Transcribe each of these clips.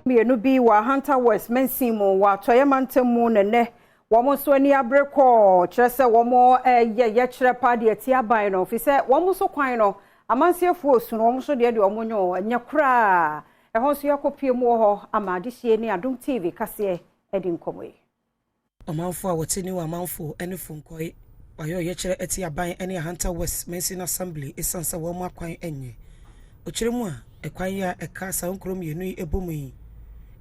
Mienu bi wa Hunter West Mensimo wa Toyamantemu nene womo so ani abreko kyerese womo ye kyere pade ati aban no fi se womo so kwan no amansiefo osu no womo so de womo nyo anya kura ho so yakopie mu ho amade hie ni Adom TV Kasee edi nkomoyi amanfo a wotini wa amanfo ene Funkoe wayo ye kyere ati aban ene Hunter West Mensin Assembly esansa womo akwan enye o kyere mu a ekwan ya ekasa nkrom yenu ebomu yi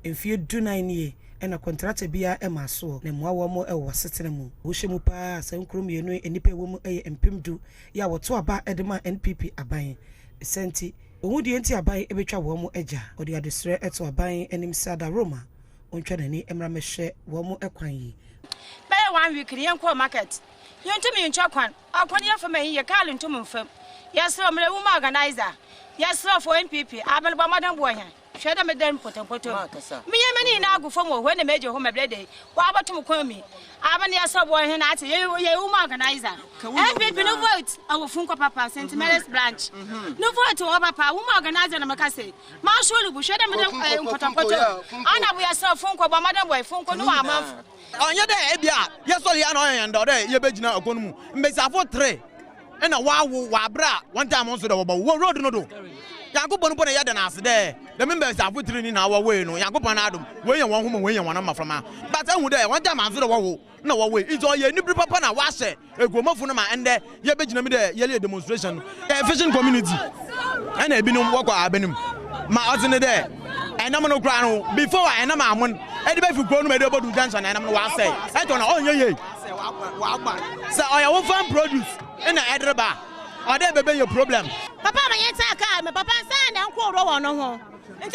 Enfie dunan ye ena kontrata bia emaso na mwa wo ewo setene mu wo hyemu pa sankrom ye no enipa wo mu eye empemdu ya woto aba edema NPP aban senti ohudi enti aban ebetwa wo mu eja odi adesre eto aban enim sada Roma ontwa nani emra mehwe wo mu ekwan yi be 1 week ni enko market yentumi ntwa kwan akwan ye fama ye kale ntum mfam yesro mre wo organizer yesro for NPP abel ba madan bo hia Shada me dem potempoto. Me yemani na agu fam wo na meje ho meblede. Wa abatum kwami. Aba ne asabo he na ate ye woman organizer. NPP no vote awu Funkoe papa St. Mary's branch. No vote o papa woman organizer na makase. Ma sholu bu shada me dem potempoto. Ana bu yasro Funkoe ba madam boy Funkoe no amam. Onye de e bia yesori ya na onye ndo de ye begina agonu mu. Mbesafo 3. Ena wa bra one time on so de wo road no do. Yankopon bo na yada na ase de the members are put in our way no Yankopon Adom we yan won hom we yan wan maframa but ehu de one time anso de wo na wo we it's all ye ni papa na wa hye egomafo no ma ende ye begina mi de ye demonstration fishing community and e binum wo kwa abenim ma ozine de enam no kra no before enam amon e de be fi kro no me de bodu junction enam no wa say e to na onye ye wa agba say oya wo farm produce na edreba or there be your problem. Papa, my entire car, my papa, son, and quarter one on home. And